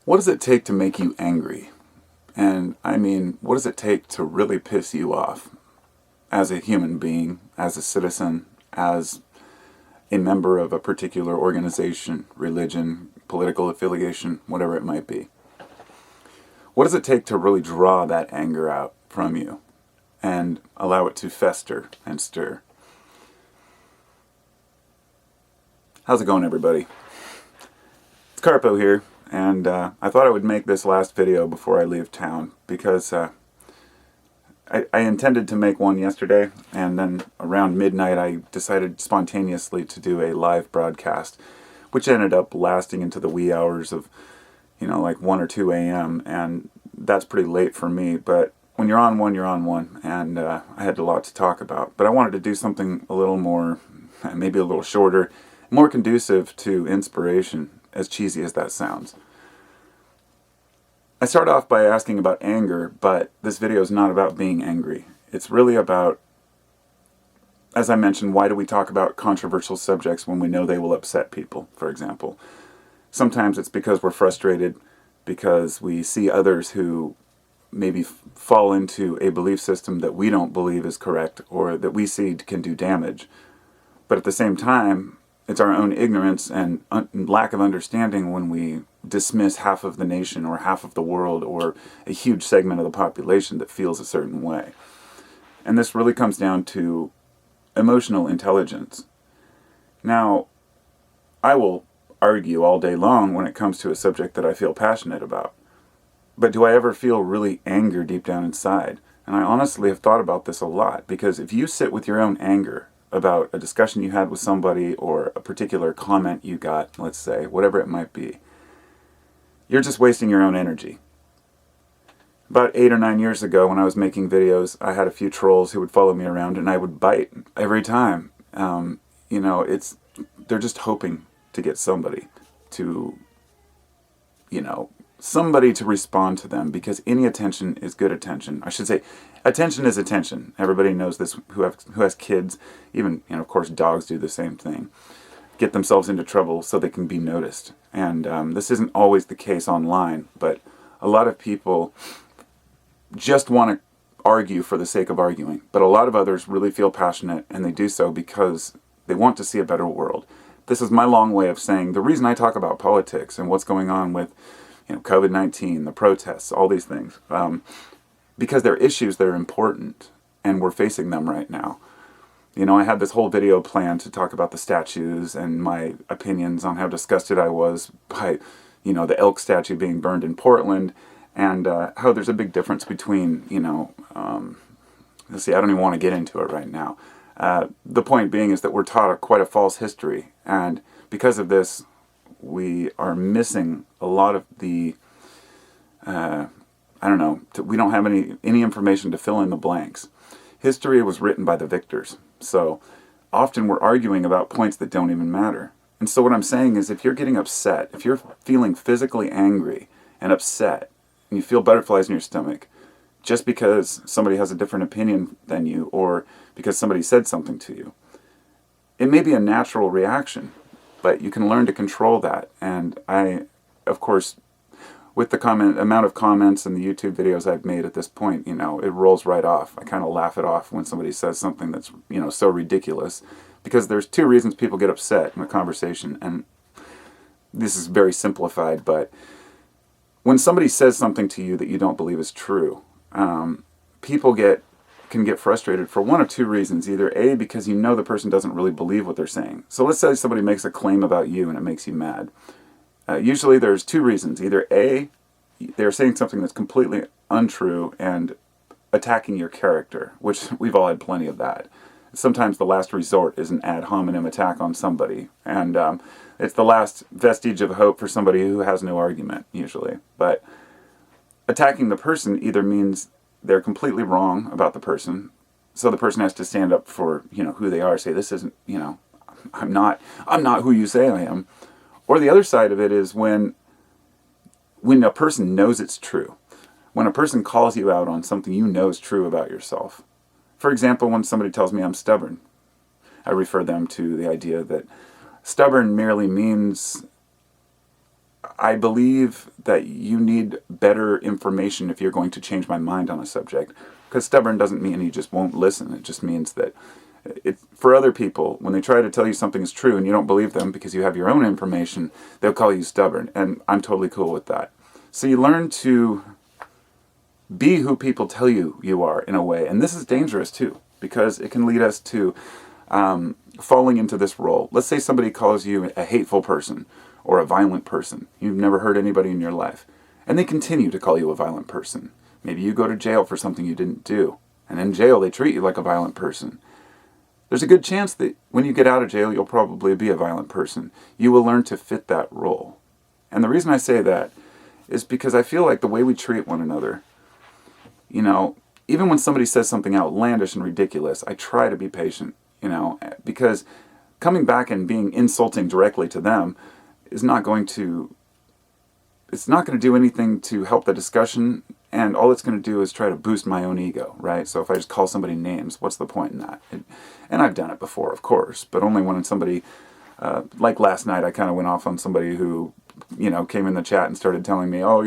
What does it take to make you angry? And I mean, what does it take to really piss you off as a human being, as a citizen, as a member of a particular organization, religion, political affiliation, whatever it might be? What does it take to really draw that anger out from you and allow it to fester and stir? How's it going, everybody? It's Carpo here, and I thought I would make this last video before I leave town because I intended to make one yesterday, and then around midnight I decided spontaneously to do a live broadcast, which ended up lasting into the wee hours of, like 1 or 2 a.m., and that's pretty late for me, but when you're on one, you're on one, and I had a lot to talk about. But I wanted to do something a little more, maybe a little shorter, more conducive to inspiration, as cheesy as that sounds. I start off by asking about anger, but this video is not about being angry. It's really about, as I mentioned, why do we talk about controversial subjects when we know they will upset people, for example. Sometimes it's because we're frustrated, because we see others who maybe fall into a belief system that we don't believe is correct, or that we see can do damage. But at the same time, it's our own ignorance and lack of understanding when we dismiss half of the nation or half of the world or a huge segment of the population that feels a certain way. And this really comes down to emotional intelligence. Now, I will argue all day long when it comes to a subject that I feel passionate about. But do I ever feel really anger deep down inside? And I honestly have thought about this a lot, because if you sit with your own anger about a discussion you had with somebody or a particular comment you got, let's say, whatever it might be, you're just wasting your own energy. About 8 or 9 years ago, when I was making videos, I had a few trolls who would follow me around, and I would bite every time. They're just hoping to get somebody to, somebody to respond to them, because any attention is good attention. I should say, attention is attention. Everybody knows this who has kids. Even, of course, dogs do the same thing. Get themselves into trouble so they can be noticed. And this isn't always the case online, but a lot of people just want to argue for the sake of arguing. But a lot of others really feel passionate, and they do so because they want to see a better world. This is my long way of saying the reason I talk about politics and what's going on with COVID-19, the protests, all these things, because they're issues that are important, and we're facing them right now. I had this whole video planned to talk about the statues and my opinions on how disgusted I was by, the elk statue being burned in Portland, and how there's a big difference between, let's see, I don't even want to get into it right now. The point being is that we're taught quite a false history, and because of this, we are missing a lot of the, we don't have any information to fill in the blanks. History was written by the victors, so often we're arguing about points that don't even matter. And so what I'm saying is, if you're getting upset, if you're feeling physically angry and upset, and you feel butterflies in your stomach, just because somebody has a different opinion than you, or because somebody said something to you, it may be a natural reaction, but you can learn to control that. And I, of course, with the amount of comments and the YouTube videos I've made at this point, it rolls right off. I kind of laugh it off when somebody says something that's, so ridiculous, because there's 2 reasons people get upset in a conversation, and this is very simplified, but when somebody says something to you that you don't believe is true, people can get frustrated for 1 of 2 reasons. Either A, because the person doesn't really believe what they're saying. So let's say somebody makes a claim about you and it makes you mad. Usually there's 2 reasons. Either A, they're saying something that's completely untrue and attacking your character, which we've all had plenty of that. Sometimes the last resort is an ad hominem attack on somebody, and it's the last vestige of hope for somebody who has no argument, usually. But attacking the person either means they're completely wrong about the person, so the person has to stand up for, who they are, say, this isn't, I'm not who you say I am. Or the other side of it is when a person knows it's true. When a person calls you out on something you know is true about yourself. For example, when somebody tells me I'm stubborn, I refer them to the idea that stubborn merely means I believe that you need better information if you're going to change my mind on a subject. Because stubborn doesn't mean you just won't listen. It just means that for other people, when they try to tell you something is true and you don't believe them because you have your own information, they'll call you stubborn. And I'm totally cool with that. So you learn to be who people tell you you are in a way. And this is dangerous too, because it can lead us to falling into this role. Let's say somebody calls you a hateful person or a violent person. You've never hurt anybody in your life. And they continue to call you a violent person. Maybe you go to jail for something you didn't do. And in jail, they treat you like a violent person. There's a good chance that when you get out of jail, you'll probably be a violent person. You will learn to fit that role. And the reason I say that is because I feel like the way we treat one another, you know, even when somebody says something outlandish and ridiculous, I try to be patient, you know, because coming back and being insulting directly to them is not going to, it's not going to do anything to help the discussion, and all it's going to do is try to boost my own ego, right? So if I just call somebody names, what's the point in that? And I've done it before, of course, but only when somebody, like last night, I kind of went off on somebody who, you know, came in the chat and started telling me, oh,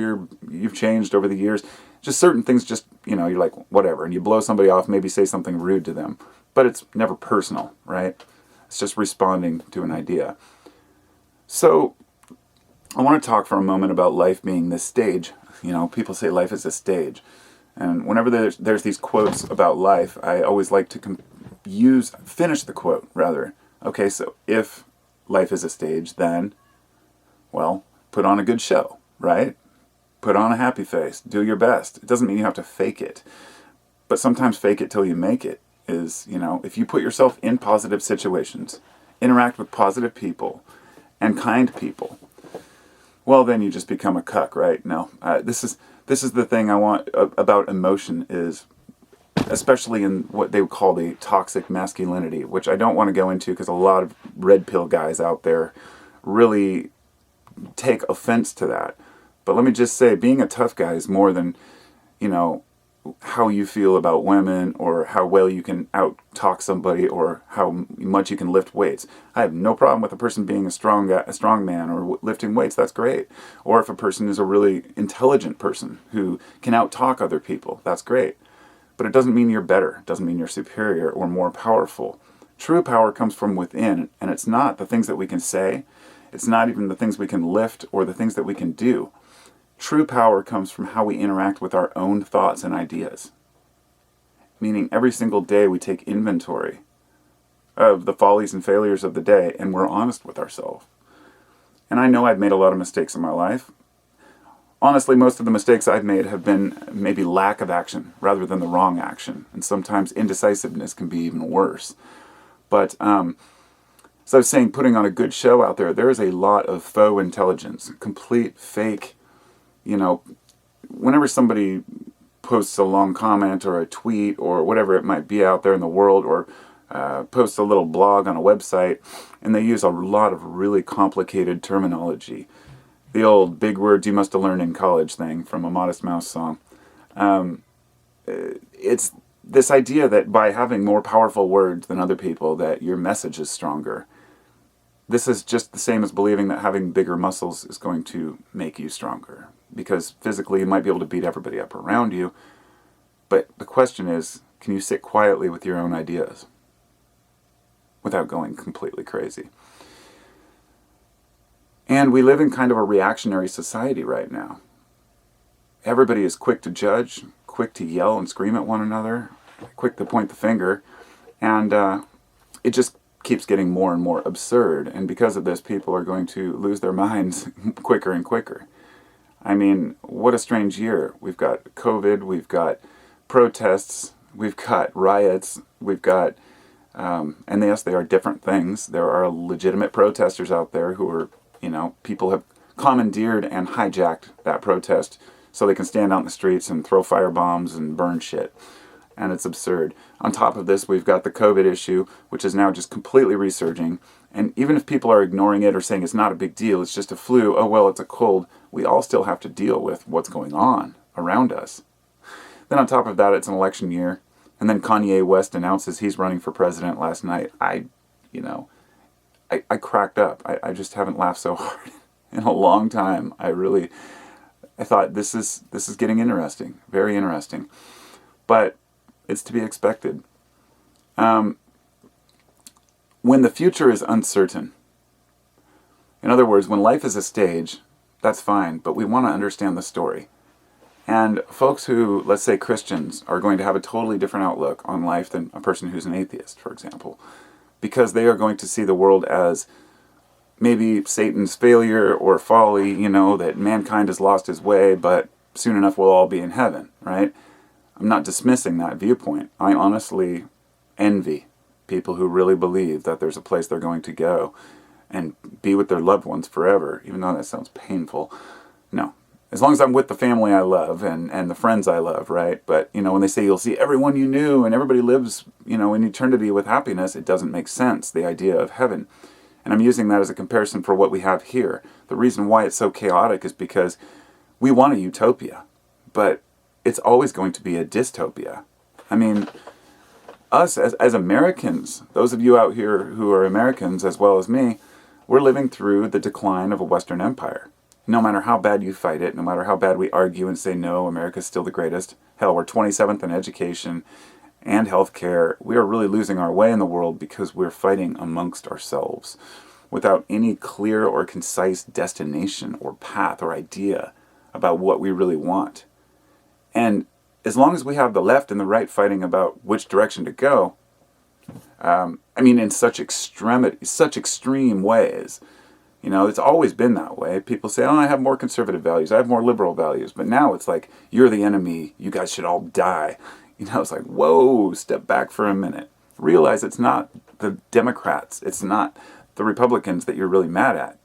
you've changed over the years. Just certain things, just, you know, you're like, whatever, and you blow somebody off, maybe say something rude to them, but it's never personal, right? It's just responding to an idea. So I want to talk for a moment about life being this stage. You know, people say life is a stage. And whenever there's these quotes about life, I always like to finish the quote, rather. Okay, so if life is a stage, then, well, put on a good show, right? Put on a happy face. Do your best. It doesn't mean you have to fake it. But sometimes fake it till you make it is, you know, if you put yourself in positive situations, interact with positive people and kind people, well, then you just become a cuck, right? No, this is the thing I want about emotion is, especially in what they would call the toxic masculinity, which I don't want to go into because a lot of red pill guys out there really take offense to that. But let me just say, being a tough guy is more than, you know, how you feel about women or how well you can out-talk somebody or how much you can lift weights. I have no problem with a person being a strong man or lifting weights. That's great. Or if a person is a really intelligent person who can out-talk other people, that's great. But it doesn't mean you're better. It doesn't mean you're superior or more powerful. True power comes from within, and it's not the things that we can say. It's not even the things we can lift or the things that we can do. True power comes from how we interact with our own thoughts and ideas. Meaning every single day we take inventory of the follies and failures of the day and we're honest with ourselves. And I know I've made a lot of mistakes in my life. Honestly, most of the mistakes I've made have been maybe lack of action rather than the wrong action. And sometimes indecisiveness can be even worse. But, so I was saying, putting on a good show out there is a lot of faux intelligence, complete fake. You know, whenever somebody posts a long comment or a tweet or whatever it might be out there in the world, or posts a little blog on a website, and they use a lot of really complicated terminology. The old big words you must have learned in college thing from a Modest Mouse song. It's this idea that by having more powerful words than other people, that your message is stronger. This is just the same as believing that having bigger muscles is going to make you stronger. Because physically you might be able to beat everybody up around you, but the question is, can you sit quietly with your own ideas without going completely crazy? And we live in kind of a reactionary society right now. Everybody is quick to judge, quick to yell and scream at one another, quick to point the finger, and it just keeps getting more and more absurd. And because of this, people are going to lose their minds quicker and quicker. I mean, what a strange year. We've got COVID, we've got protests, we've got riots, we've got, and yes, they are different things. There are legitimate protesters out there who are, you know, people have commandeered and hijacked that protest so they can stand out in the streets and throw fire bombs and burn shit. And it's absurd. On top of this, we've got the COVID issue, which is now just completely resurging. And even if people are ignoring it or saying it's not a big deal, it's just a flu, oh well, it's a cold, we all still have to deal with what's going on around us. Then on top of that, it's an election year. And then Kanye West announces he's running for president last night. I cracked up. I just haven't laughed so hard in a long time. I thought this is getting interesting, very interesting. But it's to be expected. When the future is uncertain, in other words, when life is a stage, that's fine, but we want to understand the story. And folks who, let's say Christians, are going to have a totally different outlook on life than a person who's an atheist, for example, because they are going to see the world as maybe Satan's failure or folly, that mankind has lost his way, but soon enough we'll all be in heaven, right? I'm not dismissing that viewpoint. I honestly envy people who really believe that there's a place they're going to go and be with their loved ones forever, even though that sounds painful. No. As long as I'm with the family I love and the friends I love, right? But, when they say you'll see everyone you knew and everybody lives, in eternity with happiness, it doesn't make sense, the idea of heaven. And I'm using that as a comparison for what we have here. The reason why it's so chaotic is because we want a utopia, but it's always going to be a dystopia. I mean, us as Americans, those of you out here who are Americans as well as me, we're living through the decline of a Western empire. No matter how bad you fight it, no matter how bad we argue and say, no, America's still the greatest. Hell, we're 27th in education and healthcare. We are really losing our way in the world because we're fighting amongst ourselves without any clear or concise destination or path or idea about what we really want. And as long as we have the left and the right fighting about which direction to go, in such extreme ways, it's always been that way. People say, oh, I have more conservative values, I have more liberal values. But now it's like, you're the enemy, you guys should all die. It's like, whoa, step back for a minute. Realize it's not the Democrats, it's not the Republicans that you're really mad at.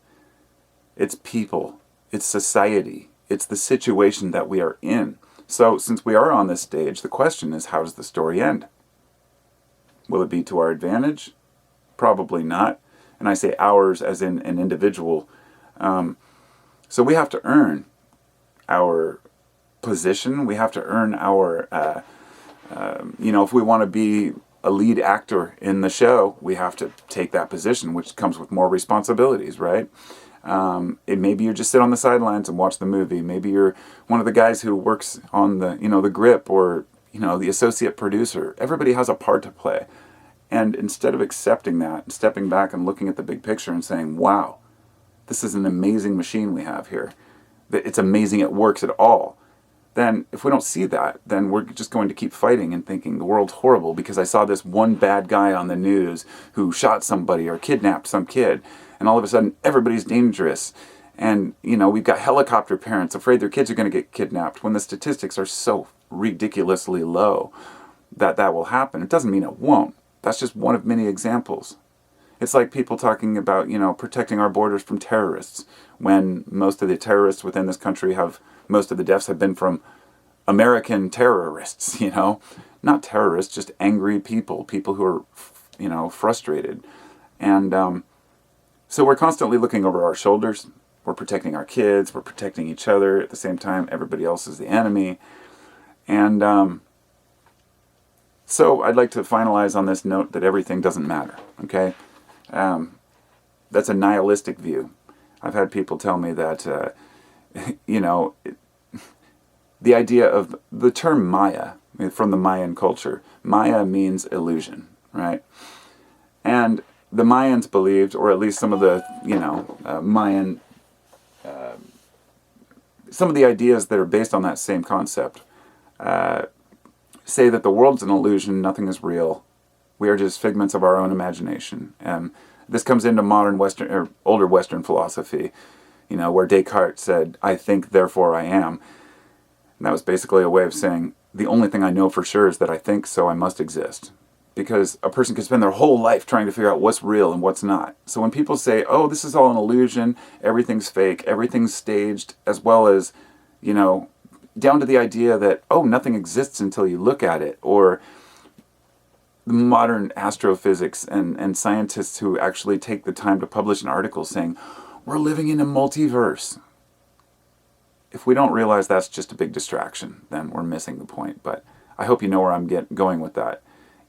It's people, it's society, it's the situation that we are in. So since we are on this stage, the question is, how does the story end? Will it be to our advantage? Probably not. And I say ours as in an individual. So we have to earn our position. We have to earn our, if we want to be a lead actor in the show, we have to take that position, which comes with more responsibilities, right? Maybe you just sit on the sidelines and watch the movie. Maybe you're one of the guys who works on the, the grip, or, the associate producer. Everybody has a part to play. And instead of accepting that, and stepping back and looking at the big picture and saying, wow, this is an amazing machine we have here. It's amazing it works at all. Then if we don't see that, then we're just going to keep fighting and thinking the world's horrible because I saw this one bad guy on the news who shot somebody or kidnapped some kid. And all of a sudden, everybody's dangerous. And, we've got helicopter parents afraid their kids are going to get kidnapped when the statistics are so ridiculously low that will happen. It doesn't mean it won't. That's just one of many examples. It's like people talking about, protecting our borders from terrorists, when most of the terrorists within this country most of the deaths have been from American terrorists, Not terrorists, just angry people who are, frustrated. And so we're constantly looking over our shoulders. We're protecting our kids. We're protecting each other. At the same time, everybody else is the enemy. And so I'd like to finalize on this note that everything doesn't matter, okay? That's a nihilistic view. I've had people tell me that, the idea of the term Maya, from the Mayan culture, Maya means illusion, right? And the Mayans believed, or at least some of the, Mayan, some of the ideas that are based on that same concept, say that the world's an illusion, nothing is real. We are just figments of our own imagination. And this comes into modern Western, or older Western philosophy, where Descartes said, I think, therefore I am. And that was basically a way of saying, the only thing I know for sure is that I think, so I must exist. Because a person could spend their whole life trying to figure out what's real and what's not. So when people say, oh, this is all an illusion, everything's fake, everything's staged, as well as, down to the idea that, oh, nothing exists until you look at it, or modern astrophysics and scientists who actually take the time to publish an article saying, we're living in a multiverse. If we don't realize that's just a big distraction, then we're missing the point. But I hope you know where I'm going with that.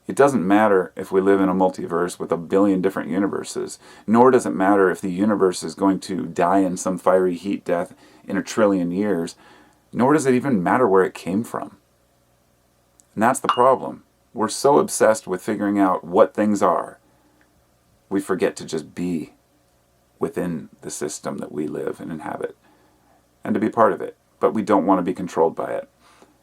It doesn't matter if we live in a multiverse with a billion different universes, nor does it matter if the universe is going to die in some fiery heat death in 1,000,000,000,000 years, nor does it even matter where it came from. And that's the problem. We're so obsessed with figuring out what things are, we forget to just be within the system that we live and inhabit, and to be part of it. But we don't want to be controlled by it.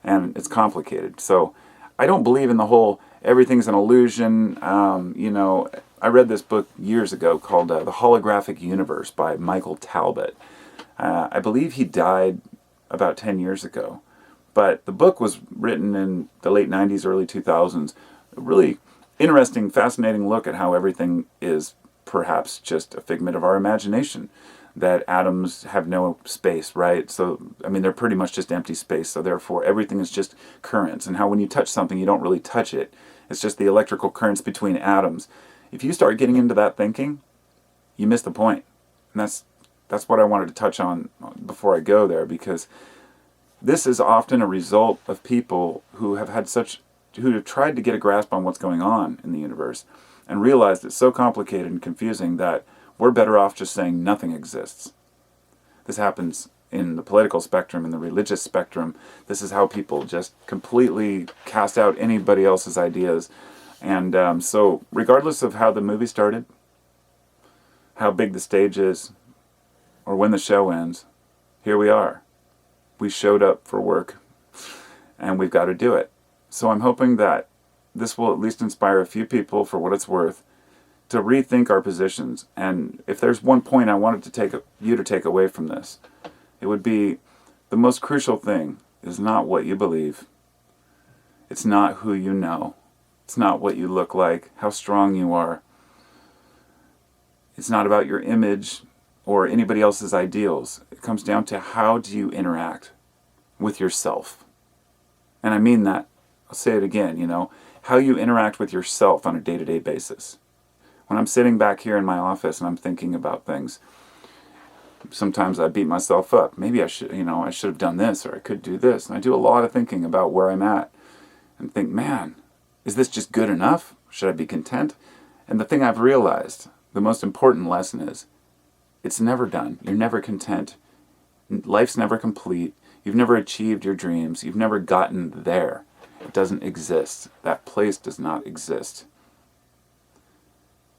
And it's complicated. So I don't believe in the whole everything's an illusion. I read this book years ago called The Holographic Universe by Michael Talbot. I believe he died about 10 years ago. But the book was written in the late 90s, early 2000s. A really interesting, fascinating look at how everything is perhaps just a figment of our imagination. That atoms have no space, right? So, they're pretty much just empty space. So therefore, everything is just currents. And how when you touch something, you don't really touch it. It's just the electrical currents between atoms. If you start getting into that thinking, you miss the point. And that's what I wanted to touch on before I go there, because this is often a result of people who have tried to get a grasp on what's going on in the universe and realized it's so complicated and confusing that we're better off just saying nothing exists. This happens in the political spectrum, in the religious spectrum. This is how people just completely cast out anybody else's ideas. And so regardless of how the movie started, how big the stage is, or when the show ends, here we are. We showed up for work, and we've got to do it. So I'm hoping that this will at least inspire a few people, for what it's worth, to rethink our positions. And if there's one point I wanted you to take away from this, it would be the most crucial thing is not what you believe. It's not who you know. It's not what you look like, how strong you are. It's not about your image or anybody else's ideals. It comes down to how do you interact with yourself. And I mean that. I'll say it again, how you interact with yourself on a day-to-day basis. When I'm sitting back here in my office and I'm thinking about things, sometimes I beat myself up. Maybe I should have done this, or I could do this. And I do a lot of thinking about where I'm at and think, man, is this just good enough? Should I be content? And the thing I've realized, the most important lesson is, it's never done. You're never content. Life's never complete. You've never achieved your dreams. You've never gotten there. It doesn't exist. That place does not exist.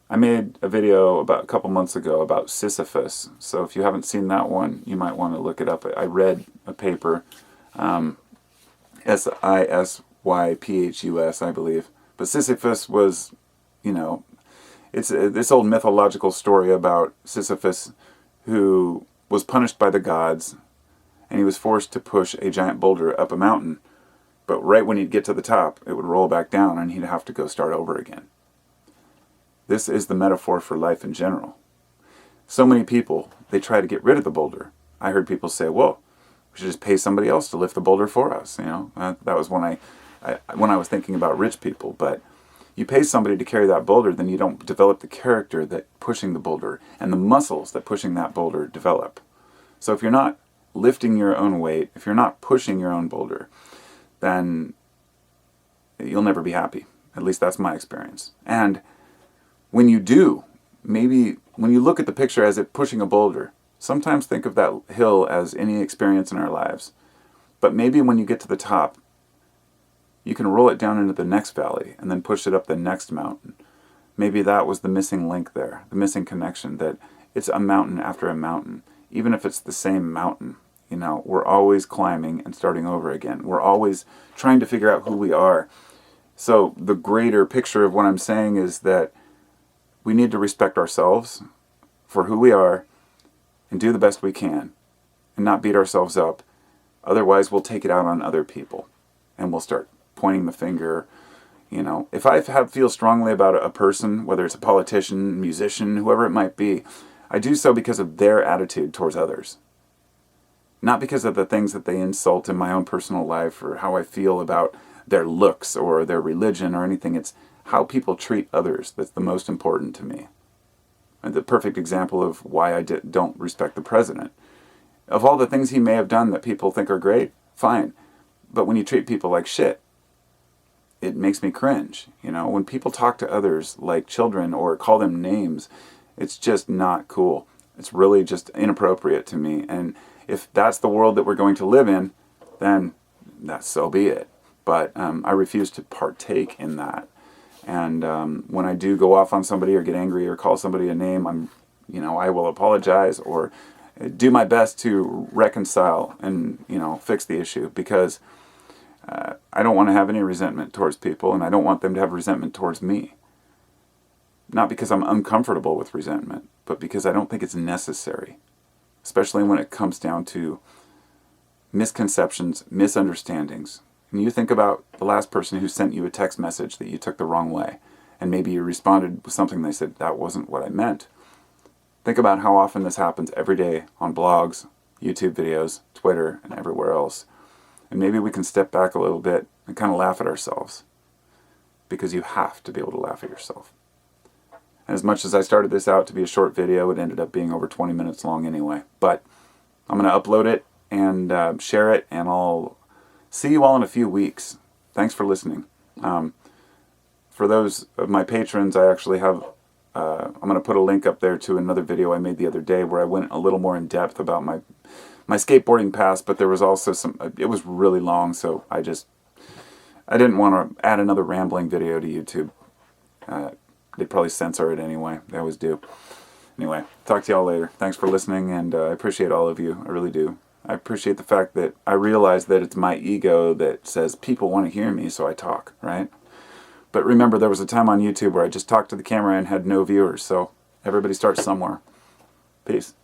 I made a video about a couple months ago about Sisyphus. So if you haven't seen that one, you might want to look it up. I read a paper, Sisyphus, I believe. But Sisyphus was, it's this old mythological story about Sisyphus, who was punished by the gods, and he was forced to push a giant boulder up a mountain. But right when he'd get to the top, it would roll back down, and he'd have to go start over again. This is the metaphor for life in general. So many people, they try to get rid of the boulder. I heard people say, well, we should just pay somebody else to lift the boulder for us. That was when I was thinking about rich people. But you pay somebody to carry that boulder, then you don't develop the character that pushing the boulder and the muscles that pushing that boulder develop. So if you're not lifting your own weight, if you're not pushing your own boulder, then you'll never be happy. At least that's my experience. And when you do, maybe when you look at the picture as it pushing a boulder, sometimes think of that hill as any experience in our lives. But maybe when you get to the top, you can roll it down into the next valley and then push it up the next mountain. Maybe that was the missing link there, the missing connection, that it's a mountain after a mountain. Even if it's the same mountain, we're always climbing and starting over again. We're always trying to figure out who we are. So the greater picture of what I'm saying is that we need to respect ourselves for who we are and do the best we can and not beat ourselves up. Otherwise, we'll take it out on other people and we'll start pointing the finger. If I feel strongly about a person, whether it's a politician, musician, whoever it might be, I do so because of their attitude towards others. Not because of the things that they insult in my own personal life or how I feel about their looks or their religion or anything. It's how people treat others that's the most important to me. And the perfect example of why I don't respect the president. Of all the things he may have done that people think are great, fine. But when you treat people like shit, it makes me cringe. You know, when people talk to others like children or call them names, it's just not cool. It's really just inappropriate to me. And if that's the world that we're going to live in, then that's so be it. But I refuse to partake in that. And when I do go off on somebody or get angry or call somebody a name, I will apologize or do my best to reconcile and, fix the issue, because I don't want to have any resentment towards people, and I don't want them to have resentment towards me. Not because I'm uncomfortable with resentment, but because I don't think it's necessary, especially when it comes down to misconceptions, misunderstandings. And you think about the last person who sent you a text message that you took the wrong way, and maybe you responded with something they said, that wasn't what I meant. Think about how often this happens every day on blogs, YouTube videos, Twitter, and everywhere else. And maybe we can step back a little bit and kind of laugh at ourselves, because you have to be able to laugh at yourself. And as much as I started this out to be a short video, it ended up being over 20 minutes long anyway. But I'm going to upload it and share it, and I'll see you all in a few weeks. Thanks for listening. For those of my patrons, I actually have, I'm going to put a link up there to another video I made the other day where I went a little more in depth about my skateboarding past, but there was also it was really long, so I didn't want to add another rambling video to YouTube. They'd probably censor it anyway. They always do. Anyway, talk to y'all later. Thanks for listening, and I appreciate all of you. I really do. I appreciate the fact that I realize that it's my ego that says people want to hear me, so I talk, right? But remember, there was a time on YouTube where I just talked to the camera and had no viewers, so everybody starts somewhere. Peace.